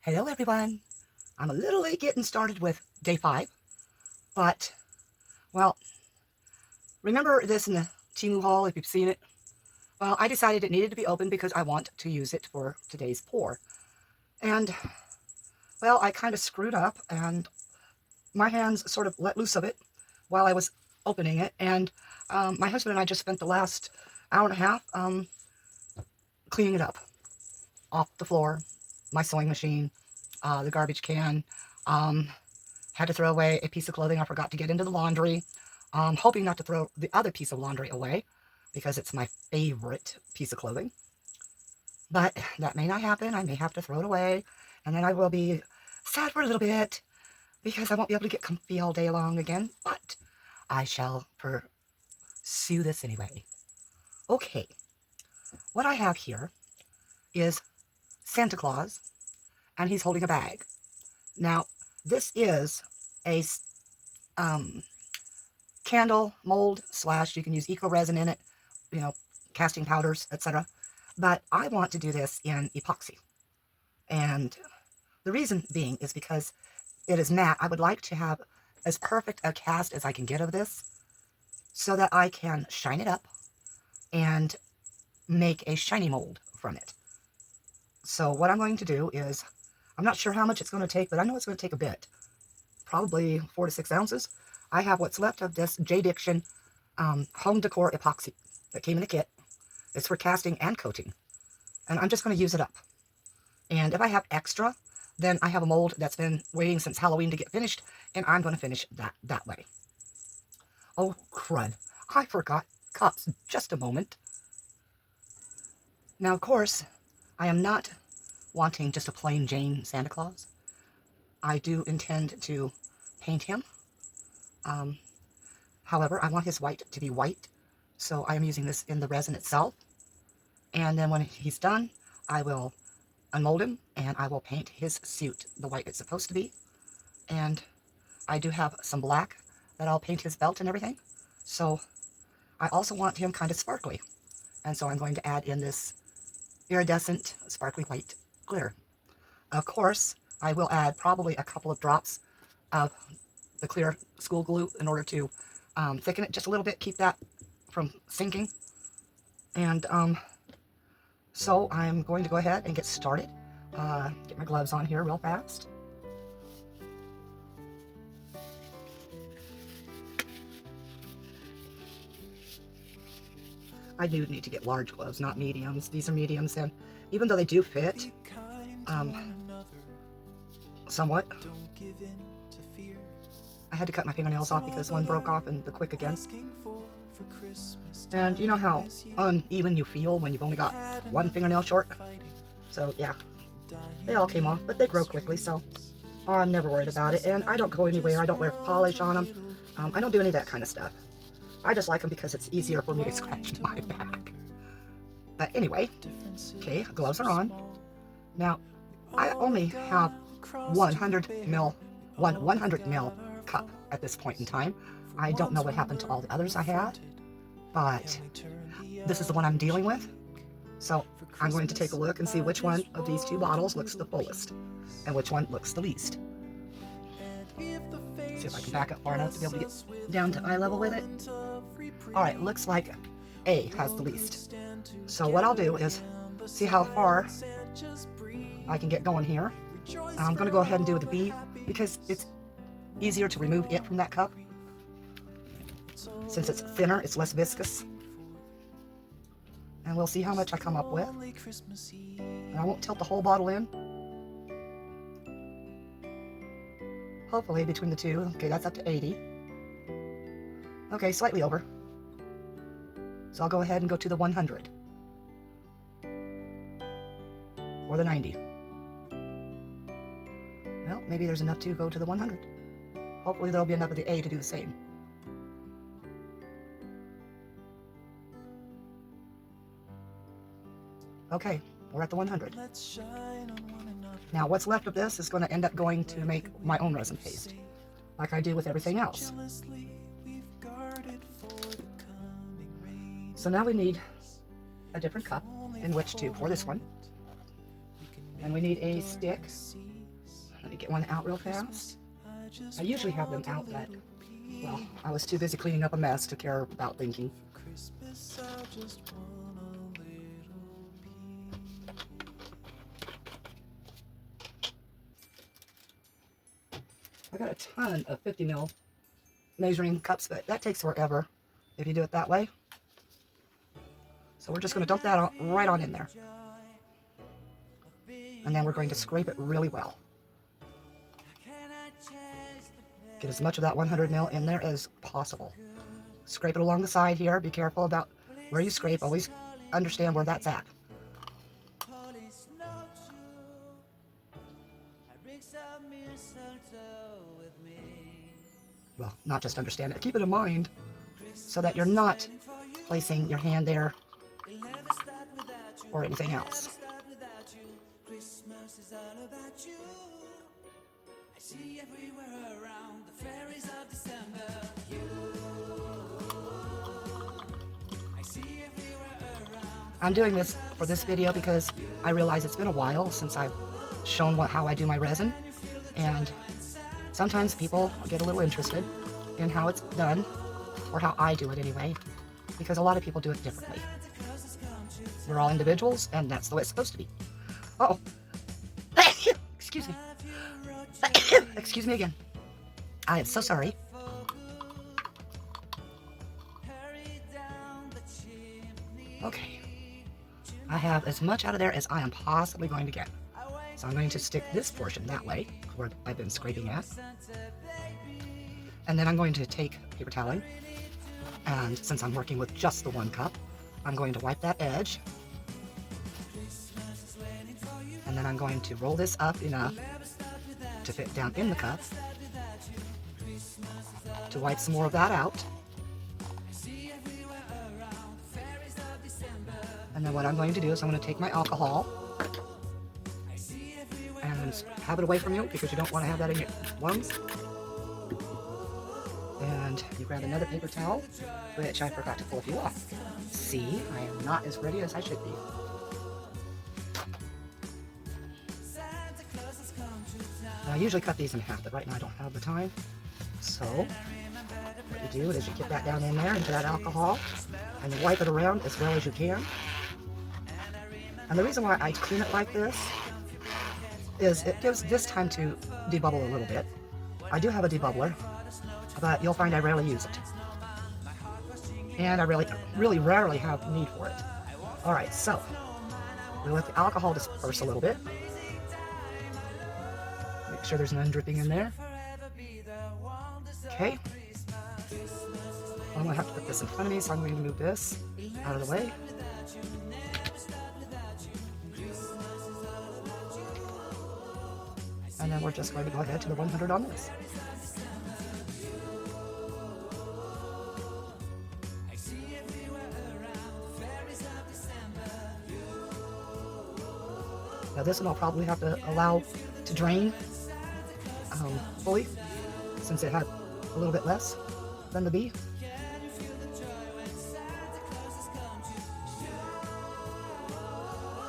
Hello everyone. I'm a little late getting started with day 5, but, well, remember this in the Temu haul if you've seen it? Well, I decided it needed to be open because I want to use it for today's pour. And, well, I kind of screwed up and my hands sort of let loose of it while I was opening it. And my husband and I just spent the last hour and a half cleaning it up off the floor, my sewing machine, the garbage can. Had to throw away a piece of clothing I forgot to get into the laundry. Hoping not to throw the other piece of laundry away because it's my favorite piece of clothing. But that may not happen. I may have to throw it away, and then I will be sad for a little bit because I won't be able to get comfy all day long again, but I shall pursue this anyway. Okay, what I have here is Santa Claus, and he's holding a bag. Now, this is a candle mold / you can use eco resin in it, casting powders, etc. But I want to do this in epoxy. And the reason being is because it is matte. I would like to have as perfect a cast as I can get of this so that I can shine it up and make a shiny mold from it. So what I'm going to do is, I'm not sure how much it's going to take, but I know it's going to take a bit. Probably 4 to 6 ounces. I have what's left of this J-Diction home decor epoxy that came in the kit. It's for casting and coating. And I'm just going to use it up. And if I have extra, then I have a mold that's been waiting since Halloween to get finished, and I'm going to finish that way. Oh, crud. I forgot cups. Just a moment. Now, of course, I am not wanting just a plain Jane Santa Claus. I do intend to paint him. However, I want his white to be white, so I am using this in the resin itself. And then when he's done, I will unmold him, and I will paint his suit the white it's supposed to be. And I do have some black that I'll paint his belt and everything. So I also want him kind of sparkly. And so I'm going to add in this iridescent sparkly white glitter. Of course, I will add probably a couple of drops of the clear school glue in order to thicken it just a little bit, keep that from sinking. And so I'm going to go ahead and get started. Get my gloves on here real fast. I do need to get large gloves, not mediums. These are mediums, and even though they do fit somewhat, I had to cut my fingernails off because one broke off in the quick again. And you know how uneven you feel when you've only got one fingernail short? So yeah, they all came off, but they grow quickly, so I'm never worried about it. And I don't go anywhere. I don't wear polish on them. I don't do any of that kind of stuff. I just like them because it's easier for me to scratch my back. But anyway, okay, gloves are on. Now, I only have 100 ml cup at this point in time. I don't know what happened to all the others I had, but this is the one I'm dealing with. So I'm going to take a look and see which one of these 2 bottles looks the fullest and which one looks the least. See if I can back up far enough to be able to get down to eye level with it. Alright, looks like A has the least. So what I'll do is see how far I can get going here. I'm going to go ahead and do the B because it's easier to remove it from that cup. Since it's thinner, it's less viscous. And we'll see how much I come up with. And I won't tilt the whole bottle in. Hopefully between the 2. Okay, that's up to 80. Okay, slightly over. So I'll go ahead and go to the 100. Or the 90. Well, maybe there's enough to go to the 100. Hopefully there'll be enough of the A to do the same. Okay, we're at the 100. Now, what's left of this is going to end up going to make my own resin paste, like I do with everything else. So now we need a different cup in which to pour this one. And we need a stick get one out real fast. I usually have them out, but, well, I was too busy cleaning up a mess to care about thinking. I got a ton of 50 ml measuring cups, but that takes forever if you do it that way. So we're just going to dump that right on in there. And then we're going to scrape it really well. Get as much of that 100 ml in there as possible. Scrape it along the side here. Be careful about where you scrape. Always understand where that's at. Well, not just understand it. Keep it in mind so that you're not placing your hand there or anything else. I'm doing this for this video because I realize it's been a while since I've shown how I do my resin, and sometimes people get a little interested in how it's done, or how I do it anyway, because a lot of people do it differently. We're all individuals, and that's the way it's supposed to be. Uh-oh. Excuse me. Excuse me again. I am so sorry. Okay. I have as much out of there as I am possibly going to get. So I'm going to stick this portion that way, where I've been scraping at. And then I'm going to take paper toweling, and since I'm working with just the 1 cup, I'm going to wipe that edge. And then I'm going to roll this up enough to fit down in the cup, to wipe some more of that out. And then what I'm going to do is I'm going to take my alcohol and have it away from you, because you don't want to have that in your lungs. And you grab another paper towel, which I forgot to pull a few off. See, I am not as ready as I should be. Now, I usually cut these in half, but right now I don't have the time. So what you do is you get that down in there into that alcohol, and you wipe it around as well as you can. And the reason why I clean it like this is it gives this time to debubble a little bit. I do have a debubbler, but you'll find I rarely use it. And I really rarely have need for it. Alright, so we let the alcohol disperse a little bit. Make sure there's none dripping in there. Okay. I'm going to have to put this in front of me, so I'm going to move this out of the way. And then we're just going to go ahead to the 100 on this. Now this one I'll probably have to allow to drain fully, since it had a little bit less than the bee.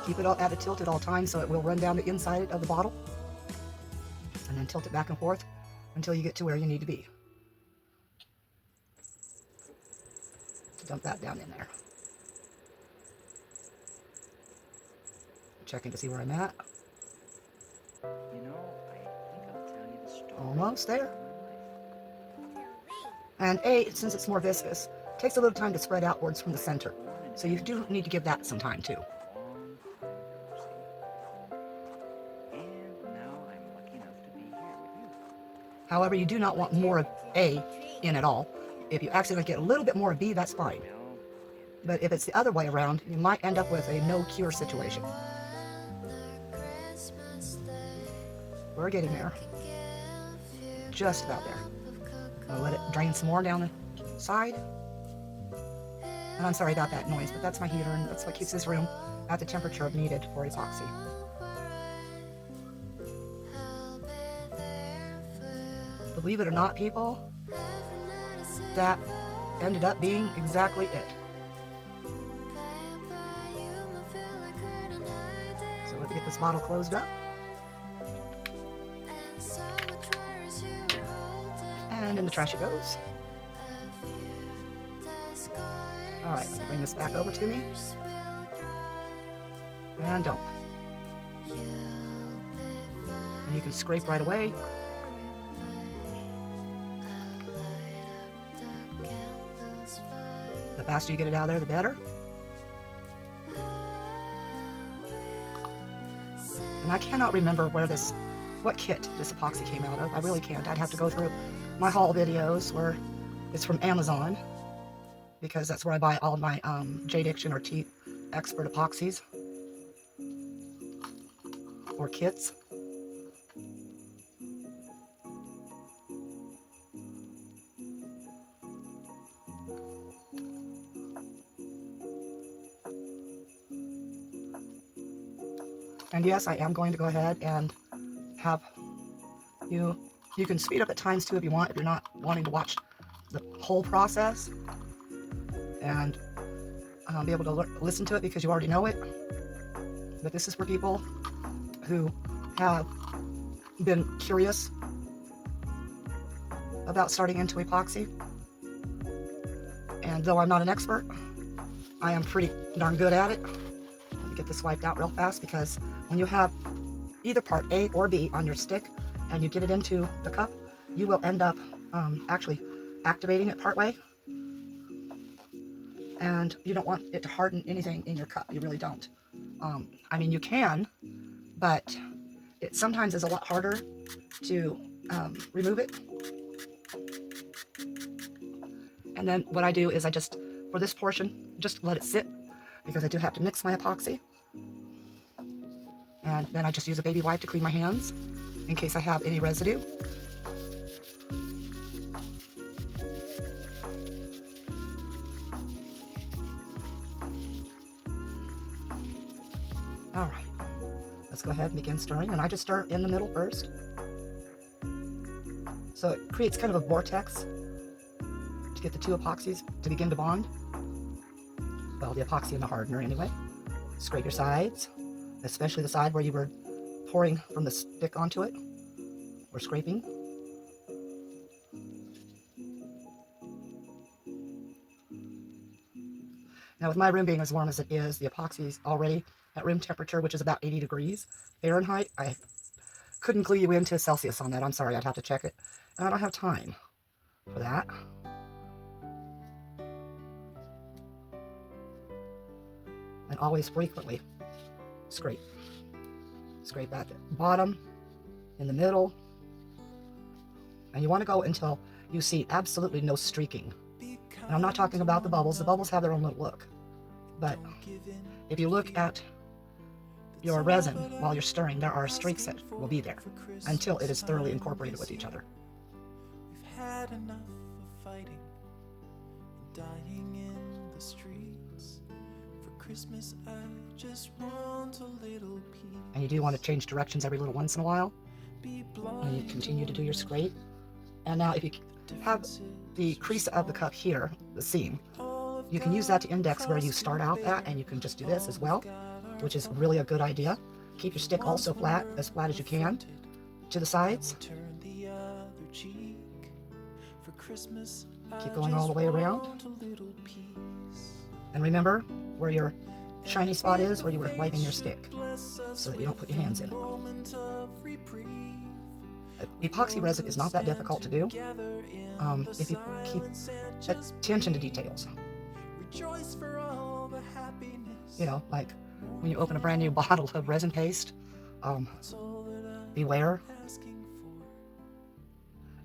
Keep it at a tilt at all times so it will run down the inside of the bottle. And then tilt it back and forth until you get to where you need to be. Dump that down in there. Checking to see where I'm at. You know, I think I'll tell you the story. Almost there. And since it's more viscous, it takes a little time to spread outwards from the center. So you do need to give that some time too. However, you do not want more of A in at all. If you accidentally get a little bit more of B, that's fine. But if it's the other way around, you might end up with a no-cure situation. We're getting there. Just about there. I'll let it drain some more down the side. And I'm sorry about that noise, but that's my heater, and that's what keeps this room at the temperature needed for epoxy. Believe it or not, people, that ended up being exactly it. So let's get this bottle closed up. And in the trash it goes. Alright, let me bring this back over to me. And don't. And you can scrape right away. The faster you get it out of there, the better. And I cannot remember what kit this epoxy came out of. I really can't. I'd have to go through my haul videos where it's from Amazon, because that's where I buy all my Jade Diction or Tea Expert epoxies or kits. And yes, I am going to go ahead and have you can speed up at times too if you want, if you're not wanting to watch the whole process and be able to listen to it because you already know it. But this is for people who have been curious about starting into epoxy. And though I'm not an expert, I am pretty darn good at it. Let me get this wiped out real fast, because when you have either part A or B on your stick and you get it into the cup, you will end up actually activating it part way. And you don't want it to harden anything in your cup. You really don't. I mean, you can, but it sometimes is a lot harder to remove it. And then what I do is I just, for this portion, just let it sit, because I do have to mix my epoxy. And then I just use a baby wipe to clean my hands in case I have any residue. All right, let's go ahead and begin stirring. And I just stir in the middle first. So it creates kind of a vortex to get the two epoxies to begin to bond. Well, the epoxy and the hardener anyway. Scrape your sides, especially the side where you were pouring from the stick onto it, or scraping. Now, with my room being as warm as it is, the epoxy is already at room temperature, which is about 80 degrees Fahrenheit. I couldn't clue you into Celsius on that. I'm sorry, I'd have to check it. And I don't have time for that. And always frequently scrape. Scrape at the bottom, in the middle. And you want to go until you see absolutely no streaking. And I'm not talking about the bubbles. The bubbles have their own little look. But if you look at your resin while you're stirring, there are streaks that will be there until it is thoroughly incorporated with each other. We've had enough of fighting and dying in the streets. For Christmas I just want a little peace. And you do want to change directions every little once in a while. And you continue to do your scrape. And now if you have the crease of the cup here, the seam, you can use that to index where you start out at, and you can just do this as well, which is really a good idea. Keep your stick also flat, as flat as you can, to the sides. Keep going all the way around. And remember where your shiny spot is, where you were wiping your stick, so that you don't put your hands in it. Epoxy resin is not that difficult to do if you keep attention to details. You know, like when you open a brand new bottle of resin paste, beware.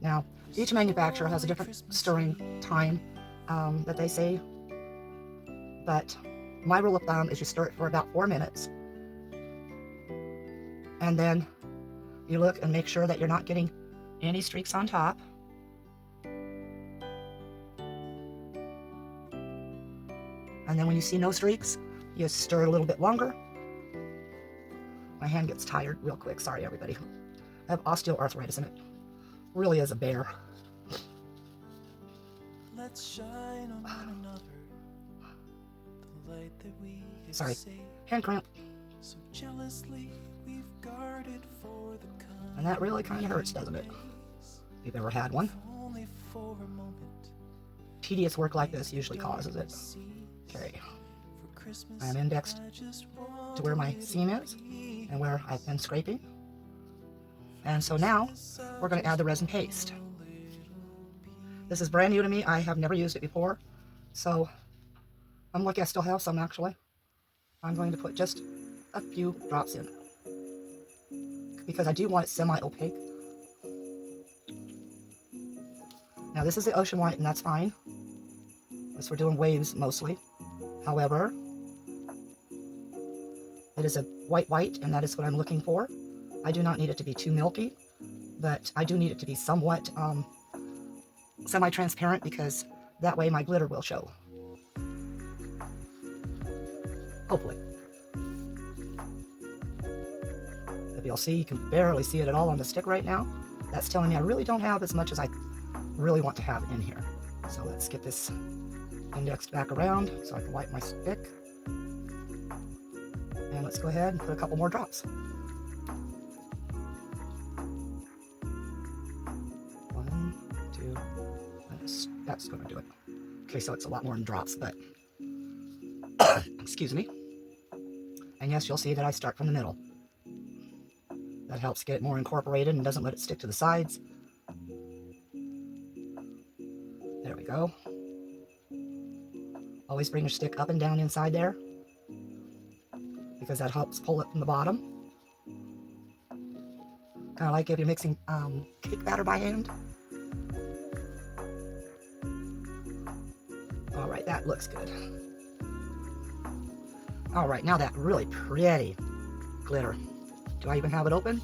Now, each manufacturer has a different stirring time that they say, but my rule of thumb is you stir it for about 4 minutes, and then you look and make sure that you're not getting any streaks on top. And then when you see no streaks, you stir it a little bit longer. My hand gets tired real quick. Sorry, everybody. I have osteoarthritis, and it really is a bear. Let's shine on one another, the light that we have Sorry, saved. hand cramp. So jealously we've guarded for the And that really kind of hurts, doesn't it? If you've ever had one. only for a moment. Tedious work like this usually causes it. Okay, For Christmas, I am indexed I just want to where my seam is and where I've been scraping. And so now we're going to add the resin paste. This is brand new to me. I have never used it before, so I'm lucky I still have some actually. I'm going to put just a few drops in because I do want it semi-opaque. Now this is the ocean white, and that's fine. Because we're doing waves mostly. However, it is a white, and that is what I'm looking for. I do not need it to be too milky, but I do need it to be somewhat semi-transparent because that way my glitter will show. Hopefully. If you'll see, you can barely see it at all on the stick right now. That's telling me I really don't have as much as I really want to have in here. So let's get this indexed back around so I can wipe my stick. And let's go ahead and put a couple more drops. One, two, that's going to do it. Okay, so it's a lot more in drops, but excuse me. And yes, you'll see that I start from the middle. That helps get it more incorporated and doesn't let it stick to the sides. There we go. Always bring your stick up and down inside there because that helps pull it from the bottom. Kind of like if you're mixing cake batter by hand. All right, that looks good. All right, now that really pretty glitter. Do I even have it open?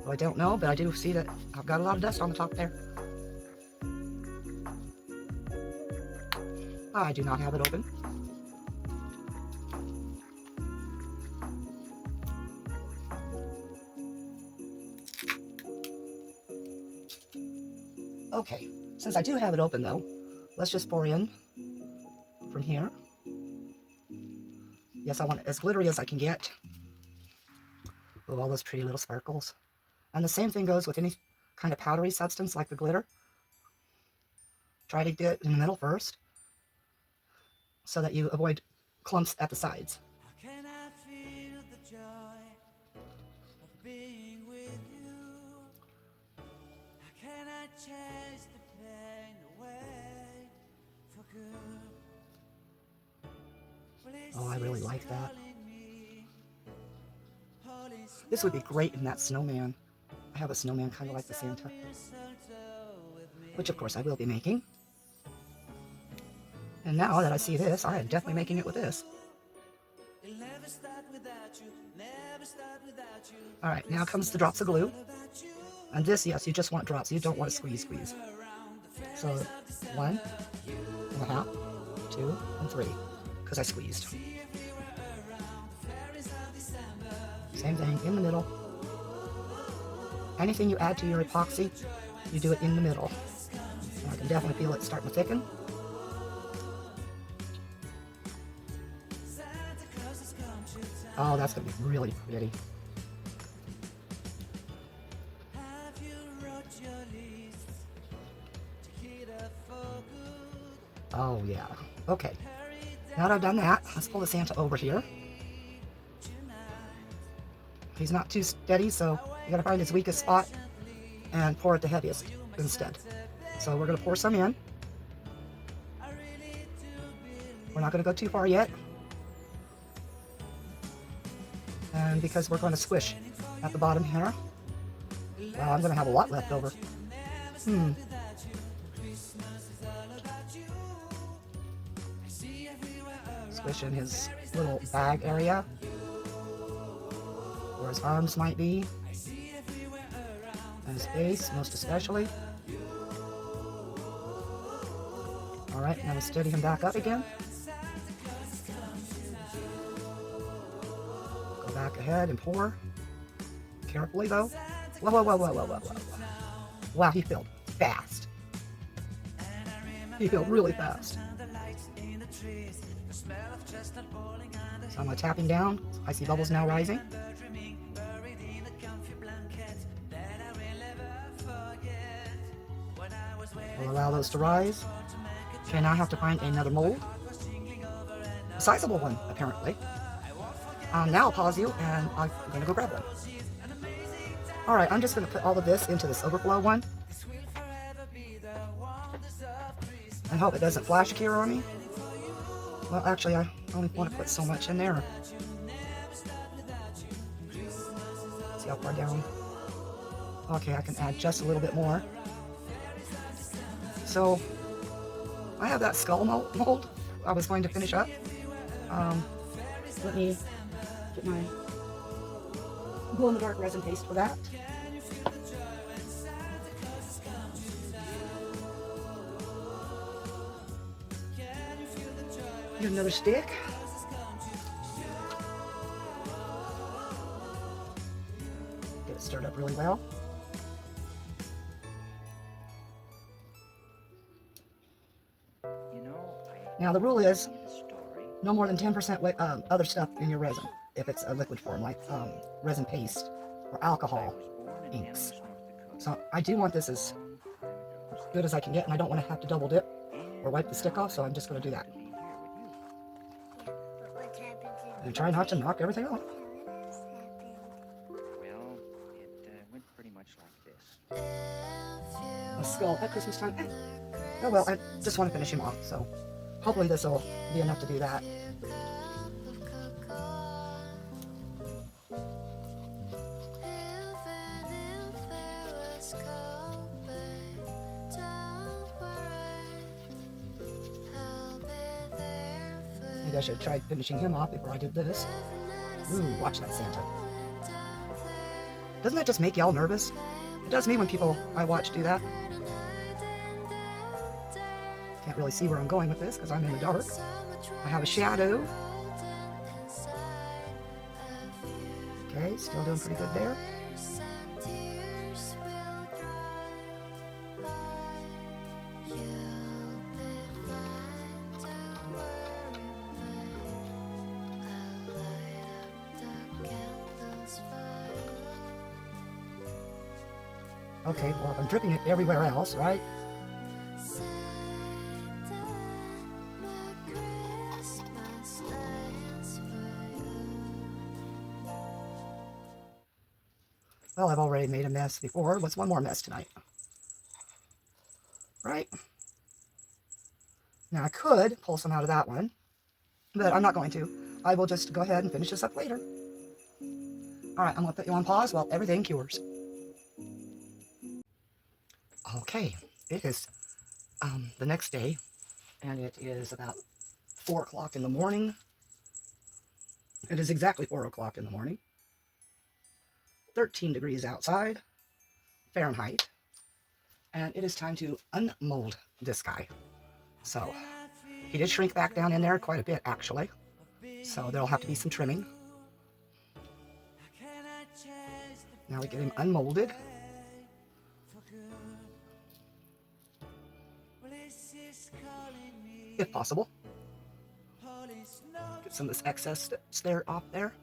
Well, I don't know, but I do see that I've got a lot of dust on the top there. I do not have it open. Okay, since I do have it open though, let's just pour in from here. Yes, I want it as glittery as I can get. Oh, all those pretty little sparkles. And the same thing goes with any kind of powdery substance like the glitter. Try to get it in the middle first so that you avoid clumps at the sides. How can I feel the joy of being with you? How can I chase the pain away for good? Oh, I really like that. This would be great in that snowman. I have a snowman kind of like the Santa, which of course I will be making. And now that I see this, I am definitely making it with this. All right, now comes the drops of glue. And this, yes, you just want drops. You don't want to squeeze. So 1 1/2, 2, and 3, because I squeezed. Same thing in the middle. Anything you add to your epoxy, you do it in the middle. And I can definitely feel it starting to thicken. Oh, that's going to be really pretty. Oh, yeah. Okay. Now that I've done that, let's pull the Santa over here. He's not too steady, so you gotta find his weakest spot and pour it the heaviest instead. So we're gonna pour some in. We're not gonna go too far yet. And because we're gonna squish at the bottom here, well, I'm gonna have a lot left over. Squish in his little bag area, where his arms might be, and his face most especially. Alright, now we steady him back up again. Go back ahead and pour. Carefully though. Whoa. Wow, he filled fast. He filled really fast. So I'm tapping down. I see bubbles now rising. We'll allow those to rise. Okay, now I have to find another mold. A sizable one, apparently. Now I'll pause you, and I'm going to go grab one. Alright, I'm just going to put all of this into this overflow one. I hope it doesn't flash cure on me. Well, actually, I only want to put so much in there. See how far down? Okay, I can add just a little bit more. So, I have that skull mold I was going to finish up. Let me get my glow-in-the-dark resin paste for that. Get another stick. Get it stirred up really well. Now the rule is no more than 10% other stuff in your resin if it's a liquid form like resin paste or alcohol inks. So I do want this as good as I can get, and I don't want to have to double dip or wipe the stick off, so I'm just going to do that. And try not to knock everything off. Well, it went pretty much like this. A skull at Christmas time. Oh well, I just want to finish him off, so hopefully this will be enough to do that. Maybe I should have tried finishing him off before I did this. Ooh, watch that Santa. Doesn't that just make y'all nervous? It does me when people I watch do that. Can't really see where I'm going with this because I'm in the dark. I have a shadow. Okay, still doing pretty good there. Okay, well, I'm dripping it everywhere else, right? Well, I've already made a mess before. What's one more mess tonight? Right? Now, I could pull some out of that one, but I'm not going to. I will just go ahead and finish this up later. All right, I'm going to put you on pause while everything cures. Okay, it is the next day, and it is about 4 o'clock in the morning. It is exactly 4 o'clock in the morning. 13 degrees outside, Fahrenheit, and it is time to unmold this guy. So, he did shrink back down in there quite a bit, actually, so there'll have to be some trimming. Now we get him unmolded. If possible. Get some of this excess that's there off there.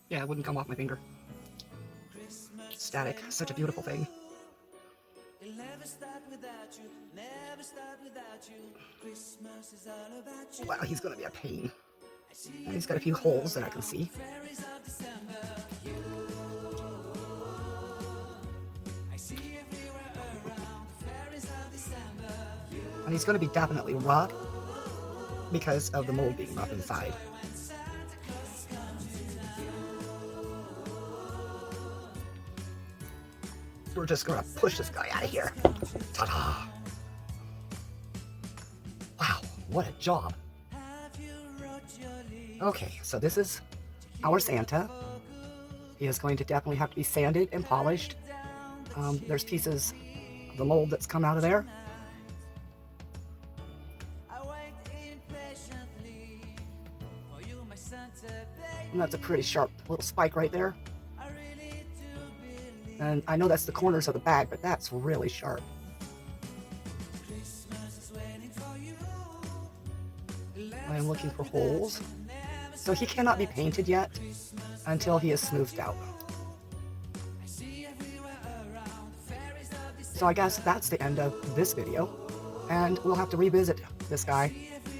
Yeah, it wouldn't come off my finger. Static, such a beautiful thing. Wow, he's gonna be a pain. And he's got a few holes that I can see. And he's going to be definitely rough because of the mold being rough inside. We're just going to push this guy out of here. Ta-da! Wow, what a job. Okay, so this is our Santa. He is going to definitely have to be sanded and polished. There's pieces of the mold that's come out of there. And that's a pretty sharp little spike right there. And I know that's the corners of the bag, but that's really sharp. I am looking for holes. So he cannot be painted yet until he is smoothed out. So I guess that's the end of this video, and we'll have to revisit this guy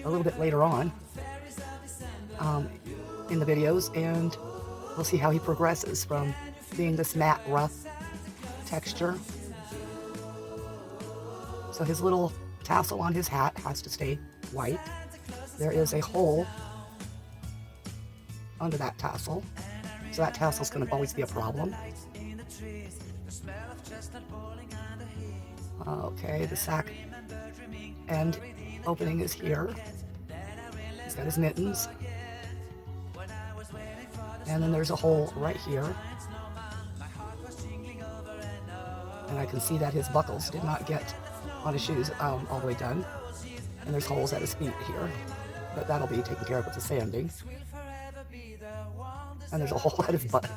a little bit later on in the videos, and we'll see how he progresses from being this matte, rough texture. So his little tassel on his hat has to stay white. There is a hole under that tassel, so that tassel's going to always be a problem. Okay, the sack end opening is here. He's got his mittens. And then there's a hole right here. And I can see that his buckles did not get on his shoes all the way done. And there's holes at his feet here. But that'll be taken care of with the sanding. And there's a hole at his butt.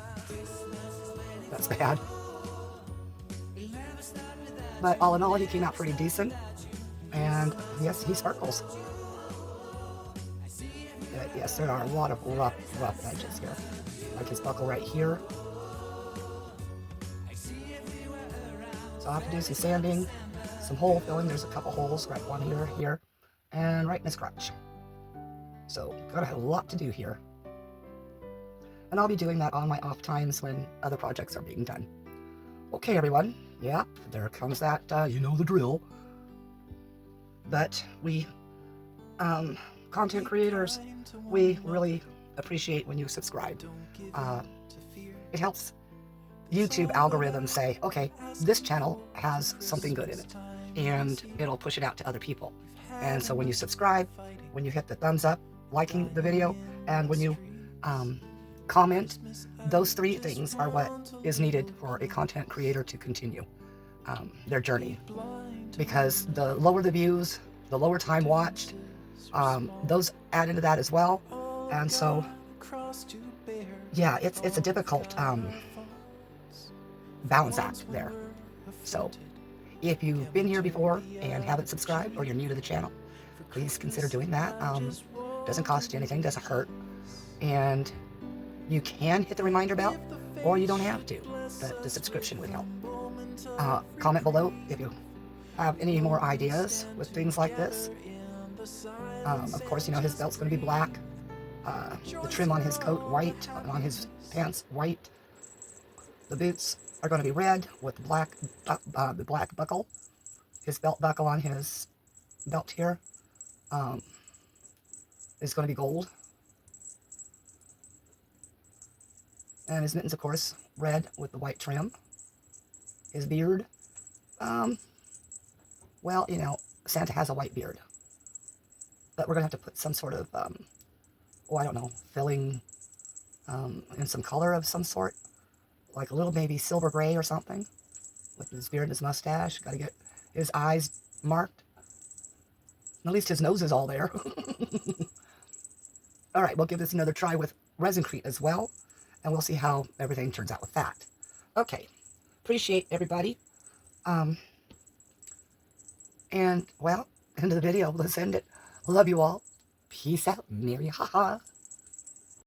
That's bad. But all in all, he came out pretty decent. And yes, he sparkles. But yes, there are a lot of rough edges here. Like his buckle right here. So I'll have to do some sanding, some hole filling. There's a couple holes, right one here, and right in his crotch. So gotta have a lot to do here. And I'll be doing that on my off times when other projects are being done. Okay, everyone. Yeah, there comes that, you know the drill. But we, content creators, we really appreciate when you subscribe. It helps YouTube algorithm say, okay, this channel has something good in it, and it'll push it out to other people. And so when you subscribe, when you hit the thumbs up, liking the video, and when you comment, those three things are what is needed for a content creator to continue their journey. Because the lower the views, the lower time watched, those add into that as well. And so, yeah, it's a difficult balance act there. So if you've been here before and haven't subscribed, or you're new to the channel, please consider doing that. Doesn't cost you anything, doesn't hurt, and you can hit the reminder bell, or you don't have to, but the subscription would help. Comment below if you have any more ideas with things like this. Of course, you know his belt's going to be black, the trim on his coat white, on his pants white. The boots are going to be red with the black buckle. His belt buckle on his belt here is going to be gold. And his mittens, of course, red with the white trim. His beard, well, you know, Santa has a white beard. But we're going to have to put some sort of, I don't know, filling in some color of some sort. Like a little maybe silver gray or something. With his beard and his mustache. Got to get his eyes marked. At least his nose is all there. Alright, we'll give this another try with Resincrete as well. And we'll see how everything turns out with that. Okay. Appreciate everybody. And, well, end of the video. Let's end it. Love you all. Peace out. Merry ha-ha.